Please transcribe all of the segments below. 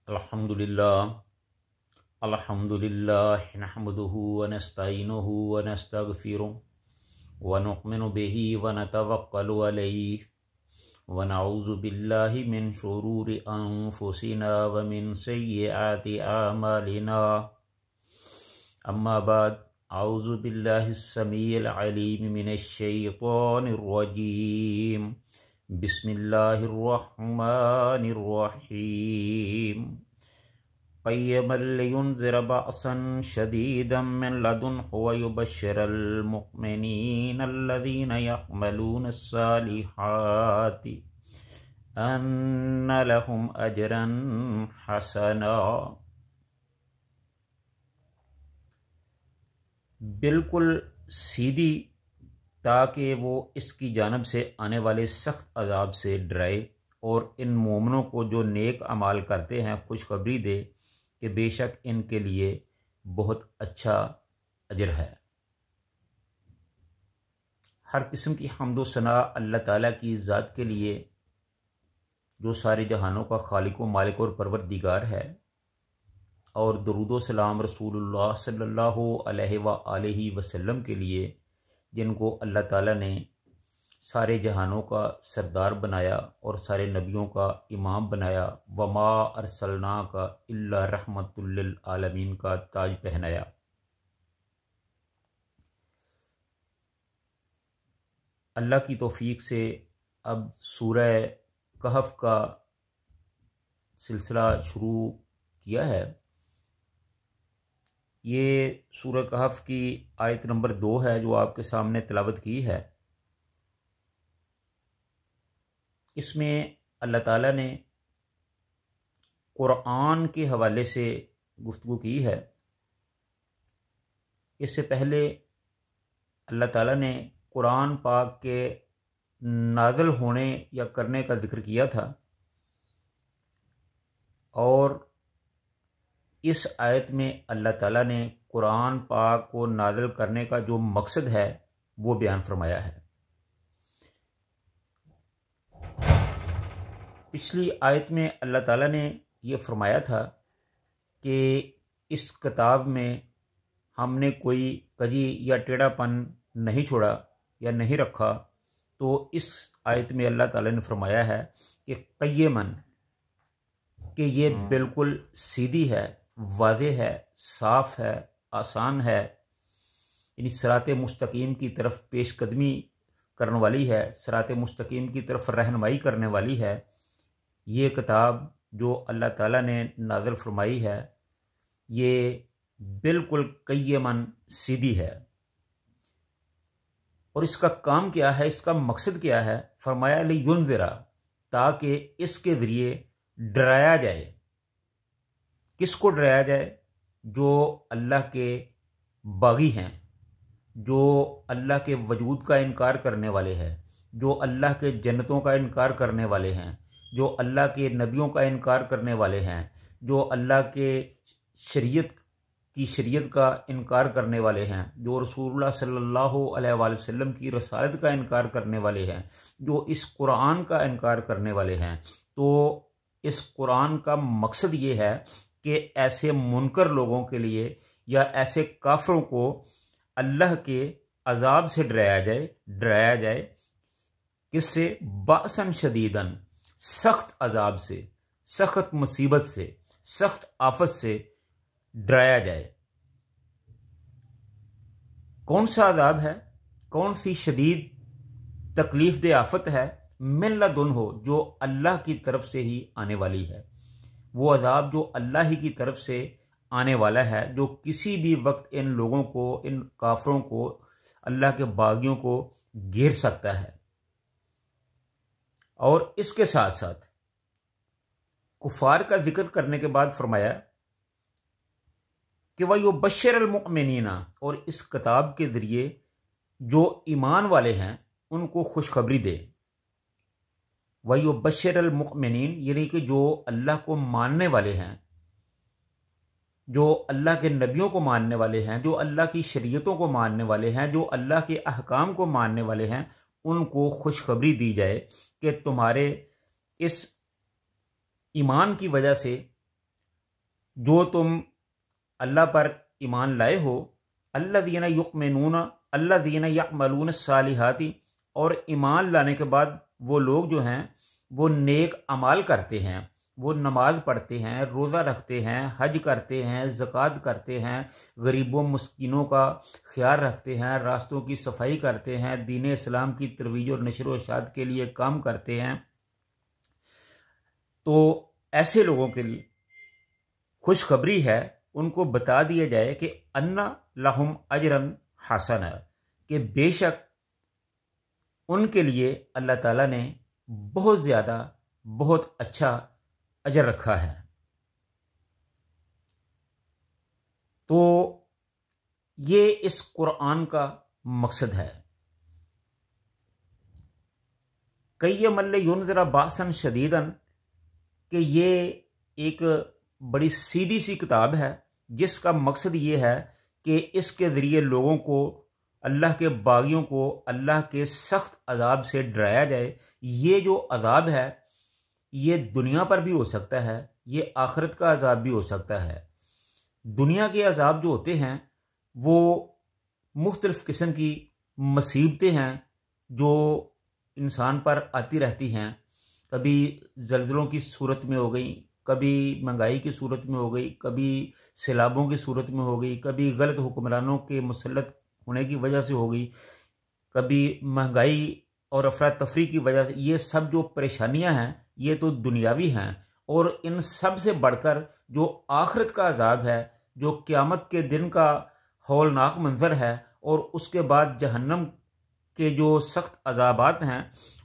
अल्हम्दुलिल्लाह नहमदुहु व नस्तईनुहु व नस्तगफिरुहु व नु'मिनु बिही व नतवक्कलु अलैहि व नऊज़ु बिल्लाहि मिन शुरूरि अनफुसिना व मिन सय्यिआति आमालिना। अम्मा बाद, औज़ु बिल्लाहिस समीइल अलीम मिनश शैतानिर रजीम। बिस्मिल्लाहिर रहमानिर रहीम। क़य्यमन लियुनज़िर बअसन शदीदम मिन लदुन्हु व युबश्शिरल मुमिनीन अल्लज़ीना यअमलूनस सालिहाति अन्ना लहुम अजरन हसना। बिल्कुल सीधी, ताकि वो इसकी जानब से आने वाले सख्त अजाब से डराए और इन मोमिनों को जो नेक अमाल करते हैं खुशखबरी दे कि बेशक इनके लिए बहुत अच्छा अजर है। हर किस्म की हम्दो सना अल्लाह ताला की ज़ात के लिए, जो सारे जहानों का खालिक व मालिक और परवरदिगार है, और दरूदो सलाम रसूलुल्लाह सल्लल्लाहु अलैहि वसल्लम के लिए, जिनको अल्लाह ताला ने सारे जहानों का सरदार बनाया और सारे नबियों का इमाम बनाया, वमा अरसलना का इल्ला रहमतुल लिल आलमीन का ताज पहनाया। अल्लाह की तौफीक से अब सूरह कहफ का सिलसिला शुरू किया है। ये सूरह कहफ की आयत नंबर 2 है जो आपके सामने तिलावत की है। इसमें अल्लाह ताला ने कुरान के हवाले से गुफ्तगू की है। इससे पहले अल्लाह ताला ने कुरान पाक के नाज़िल होने या करने का जिक्र किया था, और इस आयत में अल्लाह ताला ने कुरान पाक को नाज़िल करने का जो मकसद है वो बयान फरमाया है। पिछली आयत में अल्लाह ताला ने ये फरमाया था कि इस किताब में हमने कोई कजी या टेढ़ापन नहीं छोड़ा या नहीं रखा। तो इस आयत में अल्लाह ताला ने फरमाया है कि क़य्यमन, कि ये बिल्कुल सीधी है, वाज़ेह है, साफ़ है, आसान है, यानी सिराते मुस्तकीम की तरफ पेशकदमी करने वाली है, सिराते मुस्तकीम की तरफ रहनुमाई करने वाली है। ये किताब जो अल्लाह ताला ने नाज़िल फरमाई है, ये बिल्कुल क़य्यमन सीधी है। और इसका काम क्या है, इसका मकसद क्या है? फरमाया लियुनज़िरा, ताकि इसके ज़रिए डराया जाए। किसको डराया जाए? जो अल्लाह के बागी हैं, जो अल्लाह के वजूद का इनकार करने वाले हैं, जो अल्लाह के जन्नतों का इनकार करने वाले हैं, जो अल्लाह के नबियों का इनकार करने वाले हैं, जो अल्लाह के शरीयत का इनकार करने वाले हैं, जो रसूलुल्लाह सल्लल्लाहु अलैहि वसल्लम की रसालत का इनकार करने वाले हैं, जो इस कुरान का इनकार करने वाले हैं। तो इस कुरान का मकसद ये है कि ऐसे मुनकर लोगों के लिए या ऐसे काफिरों को अल्लाह के अजाब से डराया जाए। किससे? बासन शदीदन, सख्त अजाब से, सख्त मुसीबत से, सख्त आफत से डराया जाए। कौन सा अजाब है? कौन सी शदीद तकलीफ दे आफत है? मिन लदुन्हु, जो अल्लाह की तरफ से ही आने वाली है। वो अजाब जो अल्लाह ही की तरफ से आने वाला है, जो किसी भी वक्त इन लोगों को, इन काफरों को, अल्लाह के बागियों को घेर सकता है। और इसके साथ साथ कुफार का जिक्र करने के बाद फरमाया कि वह युबश्शिरुल मुमिनीना, और इस किताब के ज़रिए जो ईमान वाले हैं उनको खुशखबरी दे। वह युबश्शिरुल मुमिनीन, यानी कि जो अल्लाह को मानने वाले हैं, जो अल्लाह के नबियों को मानने वाले हैं, जो अल्लाह की शरीयतों को मानने वाले हैं, जो अल्लाह के अहकाम को मानने वाले हैं, उनको खुशखबरी दी जाए कि तुम्हारे इस ईमान की वजह से जो तुम अल्लाह पर ईमान लाए हो, अल्लज़ीना युमिनून अल्लज़ीना यअमलून सालिहाती, और ईमान लाने के बाद वो लोग जो हैं वो नेक अमाल करते हैं, वो नमाज पढ़ते हैं, रोज़ा रखते हैं, हज करते हैं, ज़कात करते हैं, गरीबों मस्कीनों का ख्याल रखते हैं, रास्तों की सफाई करते हैं, दीन इस्लाम की तरवीज और नशर व इशाअत के लिए काम करते हैं। तो ऐसे लोगों के लिए खुशखबरी है, उनको बता दिया जाए कि अन्ना लहुम अजरन हसन, कि बेशक उनके लिए अल्लाह ताला ने बहुत ज़्यादा बहुत अच्छा अजर रखा है। तो ये इस कुरान का मकसद है। कई मल्ल युनज़रा बासन शदीदन, कि ये एक बड़ी सीधी सी किताब है जिसका मकसद ये है कि इसके ज़रिए लोगों को, अल्लाह के बागियों को अल्लाह के सख्त अजाब से डराया जाए। ये जो अजाब है ये दुनिया पर भी हो सकता है, ये आखिरत का अजाब भी हो सकता है। दुनिया के अजाब जो होते हैं वो मुख्तलिफ़ किस्म की मुसीबतें हैं जो इंसान पर आती रहती हैं। कभी ज़लज़लों की सूरत में हो गई, कभी महंगाई की सूरत में हो गई, कभी सैलाबों की सूरत में हो गई, कभी गलत हुक्मरानों के मुसल्लत होने की वजह से हो गई, कभी महंगाई और अफरा तफरी की वजह से। ये सब जो परेशानियां हैं ये तो दुनियावी हैं, और इन सब से बढ़कर जो आखिरत का अजाब है, जो क़यामत के दिन का हौलनाक मंजर है, और उसके बाद जहन्नम के जो सख्त अजाबात हैं,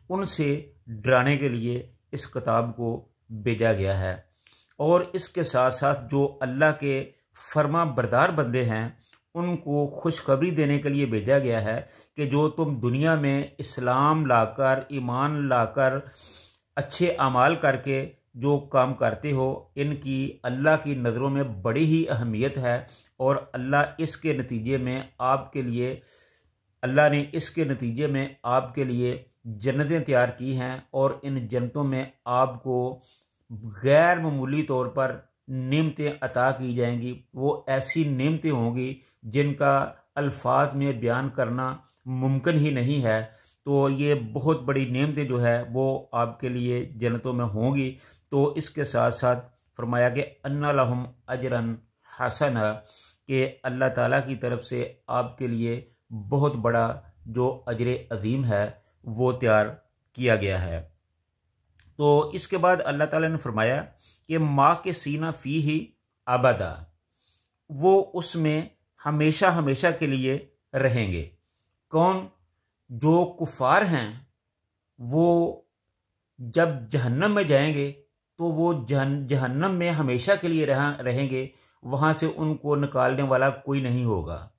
उनसे डराने के लिए इस किताब को भेजा गया है। और इसके साथ साथ जो अल्लाह के फर्मा बरदार बंदे हैं उनको खुशखबरी देने के लिए भेजा गया है कि जो तुम दुनिया में इस्लाम लाकर, ईमान लाकर, अच्छे अमाल करके जो काम करते हो, इनकी अल्लाह की नज़रों में बड़ी ही अहमियत है। और अल्लाह इसके नतीजे में आपके लिए, अल्लाह ने इसके नतीजे में आपके लिए जन्नतें तैयार की हैं, और इन जन्नतों में आपको गैर मामूली तौर पर नेमतें अता की जाएंगी। वो ऐसी नेमतें होंगी जिनका अल्फाज में बयान करना मुमकिन ही नहीं है। तो ये बहुत बड़ी नेमतें जो है वो आपके लिए जन्नतों में होंगी। तो इसके साथ साथ फरमाया कि अन्ना लहुम अजरन हसन, कि अल्लाह ताला की तरफ से आपके लिए बहुत बड़ा जो अजर अजीम है वो तैयार किया गया है। तो इसके बाद अल्लाह ताला ने फरमाया कि माँ के सीना फ़ी ही अबदा, वो उसमें हमेशा हमेशा के लिए रहेंगे। कौन? जो कुफ़ार हैं वो जब जहन्नम में जाएंगे तो वो जहन्नम में हमेशा के लिए रहेंगे। वहाँ से उनको निकालने वाला कोई नहीं होगा,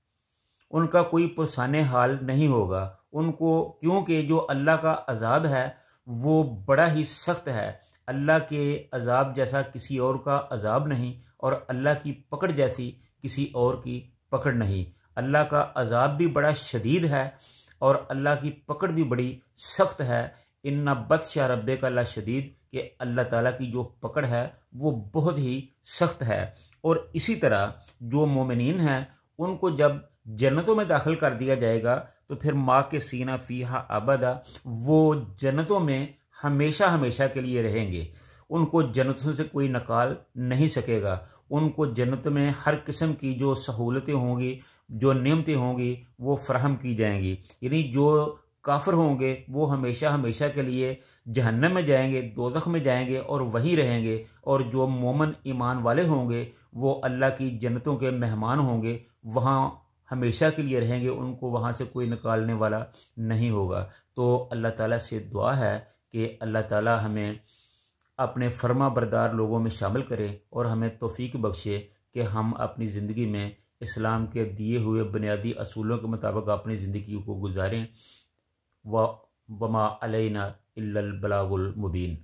उनका कोई पुरसाने हाल नहीं होगा उनको, क्योंकि जो अल्लाह का अजाब है वो बड़ा ही सख्त है। अल्लाह के अजाब जैसा किसी और का अजाब नहीं, और अल्लाह की पकड़ जैसी किसी और की पकड़ नहीं। अल्लाह का अजाब भी बड़ा शदीद है और अल्लाह की पकड़ भी बड़ी सख्त है। इन्ना बत्शा रब्बे का ला शदीद, कि अल्लाह ताला की जो पकड़ है वो बहुत ही सख्त है। और इसी तरह जो मोमिनीन हैं उनको जब जन्नतों में दाखिल कर दिया जाएगा तो फिर माँ के सीना फ़ीहा अबदा, वो जन्नतों में हमेशा हमेशा के लिए रहेंगे। उनको जन्नतों से कोई निकाल नहीं सकेगा। उनको जन्नत में हर किस्म की जो सहूलतें होंगी, जो नेमतें होंगी वो फराहम की जाएंगी। यानी जो काफिर होंगे वो हमेशा हमेशा के लिए जहन्नम में जाएंगे, दोज़ख में जाएंगे और वहीं रहेंगे। और जो मोमन ईमान वाले होंगे वो अल्लाह की जन्नतों के मेहमान होंगे, वहाँ हमेशा के लिए रहेंगे, उनको वहाँ से कोई निकालने वाला नहीं होगा। तो अल्लाह ताला से दुआ है कि अल्लाह ताला हमें अपने फर्मा बरदार लोगों में शामिल करे और हमें तौफीक बख्शे कि हम अपनी ज़िंदगी में इस्लाम के दिए हुए बुनियादी असूलों के मुताबिक अपनी ज़िंदगी को गुजारें। वमा अलैना इल्लल बलागुल मुबीन।